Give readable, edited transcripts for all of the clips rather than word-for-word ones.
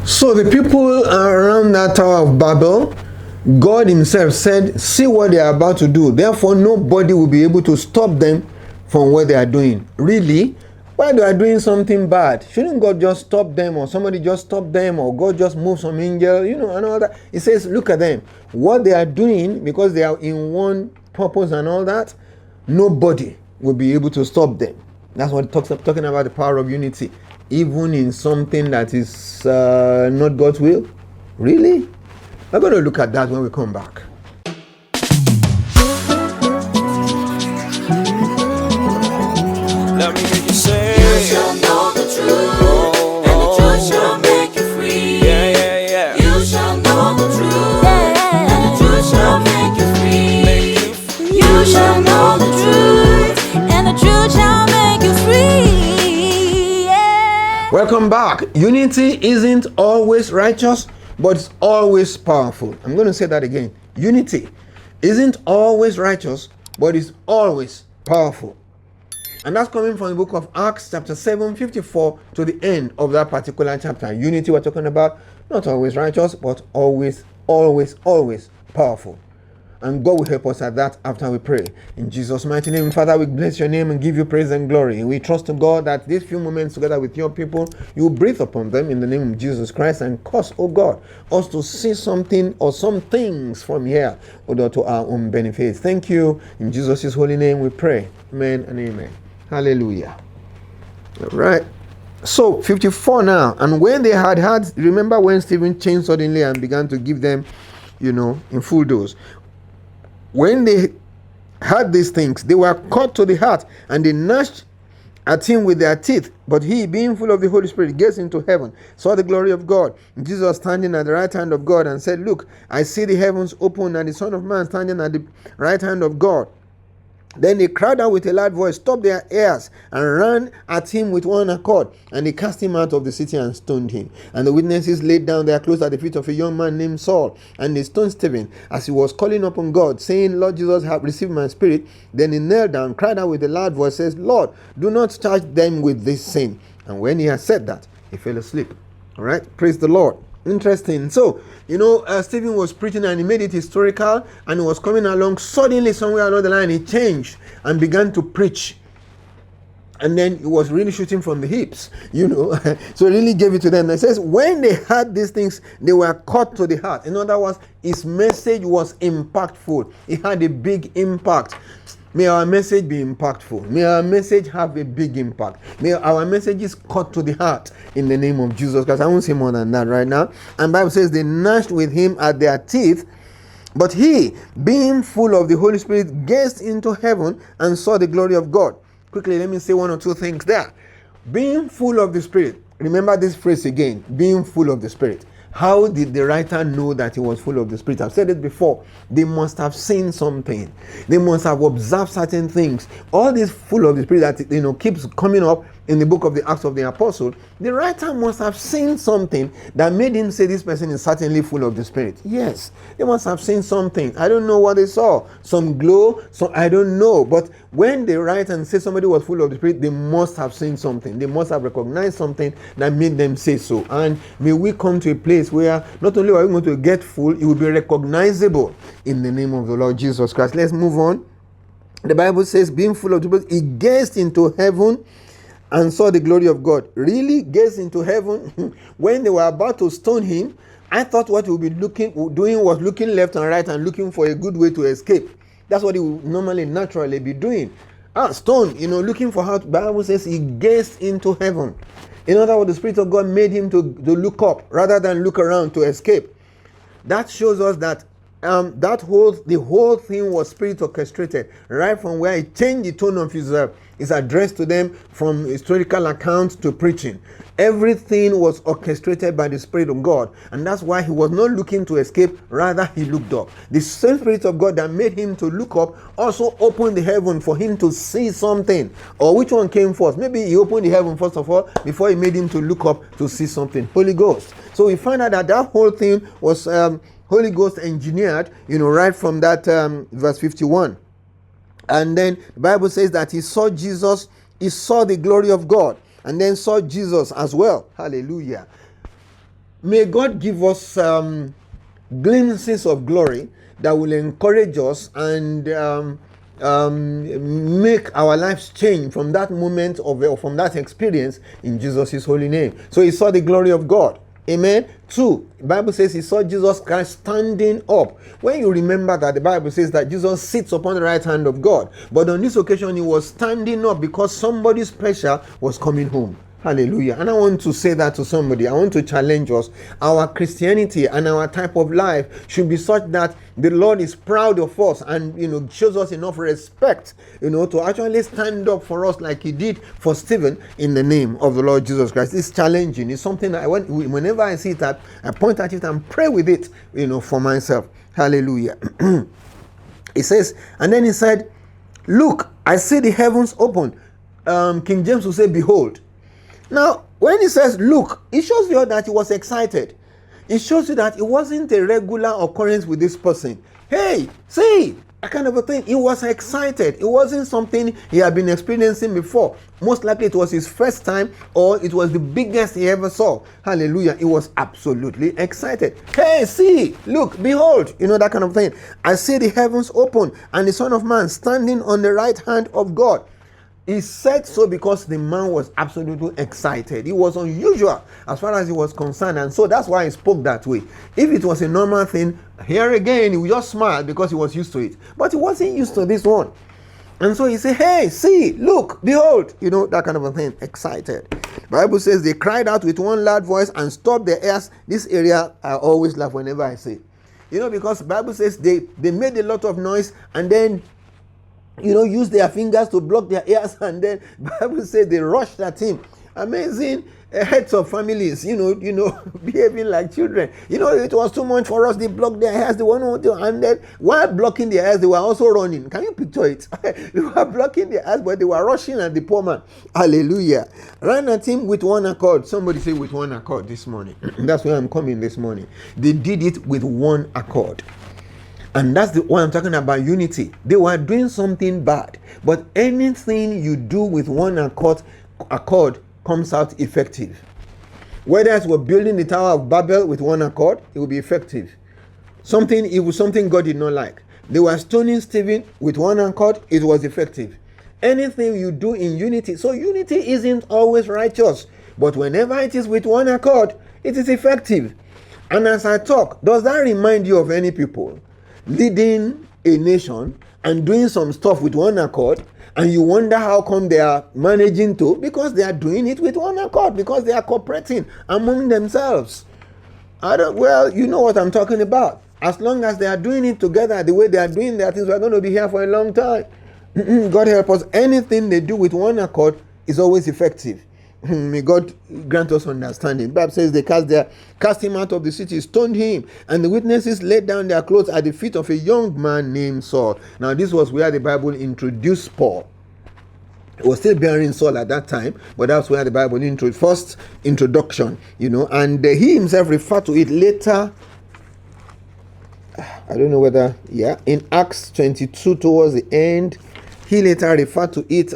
So the people around that Tower of Babel, God himself said, see what they are about to do. Therefore, nobody will be able to stop them from what they are doing. Really? While they are doing something bad, shouldn't God just stop them, or somebody just stop them, or God just move some angel, and all that? He says, look at them. What they are doing, because they are in one purpose and all that, nobody will be able to stop them. That's what it talking about, the power of unity. Even in something that is not God's will. Really? We're going to look at that when we come back. Let me hear you say, you shall know the truth, and the truth shall make you free. Yeah. You shall know the truth, and the truth shall make you free. You shall know the truth, and the truth shall make you free. Yeah. Welcome back. Unity isn't always righteous, but it's always powerful. I'm going to say that again. Unity isn't always righteous, but it's always powerful. And that's coming from the book of Acts chapter 7, 54 to the end of that particular chapter. Unity we're talking about, not always righteous, but always, always, always powerful. And God will help us at that after we pray. In Jesus' mighty name, Father, we bless your name and give you praise and glory. And we trust in God that these few moments together with your people, you will breathe upon them in the name of Jesus Christ and cause, oh God, us to see something or some things from here, although to our own benefit. Thank you. In Jesus' holy name we pray. Amen and amen. Hallelujah. All right. So 54 now. And when they had, remember when Stephen changed suddenly and began to give them, in full dose. When they had these things, they were cut to the heart, and they gnashed at him with their teeth. But he, being full of the Holy Spirit, gazed into heaven, saw the glory of God, and Jesus standing at the right hand of God, and said, look, I see the heavens open, and the Son of Man standing at the right hand of God. Then they cried out with a loud voice, stopped their ears, and ran at him with one accord. And they cast him out of the city and stoned him. And the witnesses laid down their clothes at the feet of a young man named Saul. And they stoned Stephen as he was calling upon God, saying, Lord Jesus, have received my spirit. Then he knelt down, cried out with a loud voice, says, Lord, do not charge them with this sin. And when he had said that, he fell asleep. All right, praise the Lord. Interesting. So, Stephen was preaching and he made it historical, and he was coming along. Suddenly, somewhere along the line, he changed and began to preach. And then he was really shooting from the hips, So he really gave it to them. It says, when they heard these things, they were cut to the heart. In other words, his message was impactful. It had a big impact. May our message be impactful. May our message have a big impact. May our messages cut to the heart in the name of Jesus Christ. I won't say more than that right now. And the Bible says they gnashed with him at their teeth. But he, being full of the Holy Spirit, gazed into heaven and saw the glory of God. Quickly, let me say one or two things there. Being full of the Spirit. Remember this phrase again. Being full of the Spirit. How did the writer know that he was full of the Spirit? I've said it before. They must have seen something. They must have observed certain things. All this full of the Spirit that keeps coming up in the book of the Acts of the Apostle, the writer must have seen something that made him say this person is certainly full of the Spirit. Yes, they must have seen something. I don't know what they saw. Some glow, I don't know. But when they write and say somebody was full of the Spirit, they must have seen something. They must have recognized something that made them say so. And may we come to a place where not only are we going to get full, it will be recognizable in the name of the Lord Jesus Christ. Let's move on. The Bible says, being full of the Spirit, he gazed into heaven and saw the glory of God. Really gazed into heaven. When they were about to stone him, I thought what he would be doing was looking left and right and looking for a good way to escape. That's what he would normally, naturally be doing. Stone, looking for how. The Bible says he gazed into heaven. In other words, the Spirit of God made him to look up rather than look around to escape. That shows us that the whole thing was Spirit orchestrated, right from where he changed the tone of his address to them from historical accounts to preaching. Everything was orchestrated by the Spirit of God, and that's why he was not looking to escape, rather he looked up. The same Spirit of God that made him to look up also opened the heaven for him to see something. Or which one came first? Maybe he opened the heaven first of all before he made him to look up to see something. Holy Ghost. So we find out that whole thing was Holy Ghost engineered, right from that verse 51. And then the Bible says that he saw Jesus, he saw the glory of God, and then saw Jesus as well. Hallelujah. may God give us glimpses of glory that will encourage us and make our lives change from that moment or from that experience in Jesus' holy name. So he saw the glory of God. Amen. 2, the Bible says he saw Jesus Christ standing up. When you remember that the Bible says that Jesus sits upon the right hand of God, but on this occasion he was standing up because somebody special was coming home. Hallelujah. And I want to say that to somebody. I want to challenge us. Our Christianity and our type of life should be such that the Lord is proud of us and, shows us enough respect, to actually stand up for us like he did for Stephen in the name of the Lord Jesus Christ. It's challenging. It's something that whenever I see it, I point at it and pray with it, for myself. Hallelujah. It says, and then he said, look, I see the heavens open. King James will say, behold. Now, when he says, look, it shows you that he was excited. It shows you that it wasn't a regular occurrence with this person. Hey, see, that kind of a thing. He was excited. It wasn't something he had been experiencing before. Most likely it was his first time or it was the biggest he ever saw. Hallelujah. He was absolutely excited. Hey, see, look, behold, that kind of thing. I see the heavens open and the Son of Man standing on the right hand of God. He said so because the man was absolutely excited. It was unusual as far as he was concerned, and so that's why he spoke that way. If it was a normal thing, here again, he would just smile because he was used to it. But he wasn't used to this one. And so he said, hey, see, look, behold, that kind of a thing, excited. The Bible says they cried out with one loud voice and stopped their ears. This area I always laugh whenever I say it. Because the Bible says they made a lot of noise and then use their fingers to block their ears, and then Bible says they rushed at him. Amazing heads of families, behaving like children. It was too much for us. They blocked their ears. They wanted to, and then while blocking their ears, they were also running. Can you picture it? They were blocking their ears, but they were rushing at the poor man. Hallelujah. Ran at him with one accord. Somebody say with one accord this morning. That's where I'm coming this morning. They did it with one accord. And that's the one I'm talking about, unity. They were doing something bad, but anything you do with one accord comes out effective. Whether it was building the Tower of Babel with one accord, it will be effective. It was something God did not like. They were stoning Stephen with one accord, it was effective. Anything you do in unity. So unity isn't always righteous, but whenever it is with one accord, it is effective. And as I talk, does that remind you of any people leading a nation and doing some stuff with one accord, and you wonder how come they are managing to? Because they are doing it with one accord, because they are cooperating among themselves. You know what I'm talking about. As long as they are doing it together the way they are doing their things, we're going to be here for a long time. God help us. Anything they do with one accord is always effective. May God grant us understanding. The Bible says they cast him out of the city, stoned him, and the witnesses laid down their clothes at the feet of a young man named Saul. Now this was where the Bible introduced Paul. It was still bearing Saul at that time, but that's where the Bible introduced first introduction, and he himself referred to it later. I don't know whether, in Acts 22 towards the end, he later referred to it.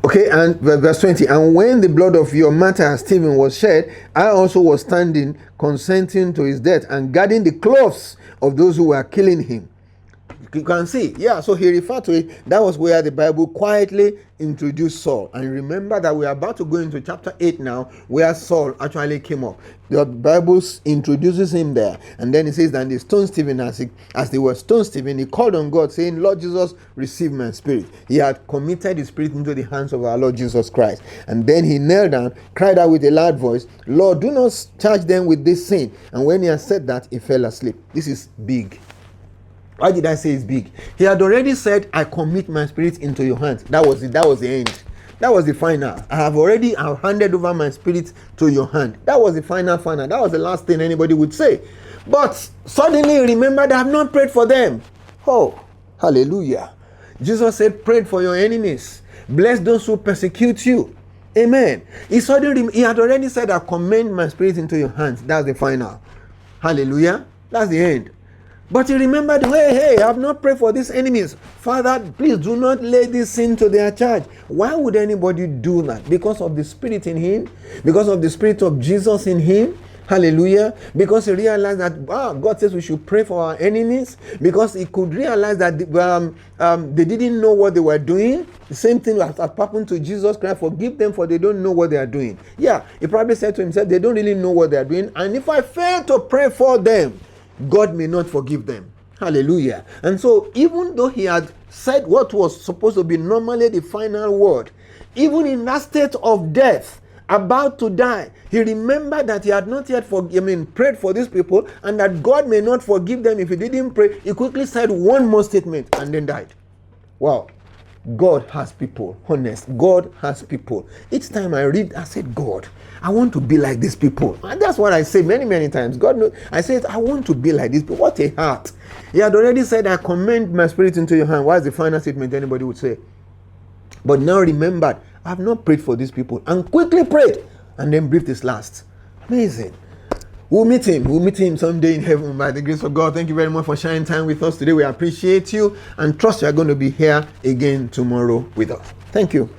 Okay, and verse 20, and when the blood of your martyr Stephen was shed, I also was standing, consenting to his death, and guarding the clothes of those who were killing him. You can see, so he referred to it. That was where the Bible quietly introduced Saul. And remember that we are about to go into chapter 8 now, where Saul actually came up. The Bible introduces him there. And then it says that they stoned Stephen. As they were stoned Stephen, he called on God, saying, Lord Jesus, receive my spirit. He had committed his spirit into the hands of our Lord Jesus Christ. And then he knelt down, cried out with a loud voice, Lord, do not charge them with this sin. And when he had said that, he fell asleep. This is big. Why did I say it's big? He had already said, I commit my spirit into your hands. That was it. That was the end. That was the final. I've handed over my spirit to your hand. That was the final. That was the last thing anybody would say. But suddenly remembered, I have not prayed for them. Oh, hallelujah. Jesus said, pray for your enemies. Bless those who persecute you. Amen. He had already said, I commend my spirit into your hands. That's the final. Hallelujah. That's the end. But he remembered, hey, I have not prayed for these enemies. Father, please do not lay this sin to their charge. Why would anybody do that? Because of the Spirit in him, because of the Spirit of Jesus in him. Hallelujah. Because he realized that God says we should pray for our enemies. Because he could realize that they didn't know what they were doing. The same thing has happened to Jesus Christ. Forgive them, for they don't know what they are doing. Yeah, he probably said to himself, they don't really know what they are doing. And if I fail to pray for them, God may not forgive them. Hallelujah. And so even though he had said what was supposed to be normally the final word, even in that state of death, about to die, he remembered that he had not yet prayed for these people, and that God may not forgive them if he didn't pray. He quickly said one more statement and then died. Wow. God has people. Honest. God has people. Each time I read, I said, God, I want to be like these people. And that's what I say many times. God knows. I said, I want to be like these people. What a heart. He had already said, I commend my spirit into your hand. What's the final statement anybody would say? But now remembered, I have not prayed for these people. And quickly prayed. And then breathed his last. Amazing. We'll meet him. We'll meet him someday in heaven by the grace of God. Thank you very much for sharing time with us today. We appreciate you and trust you are going to be here again tomorrow with us. Thank you.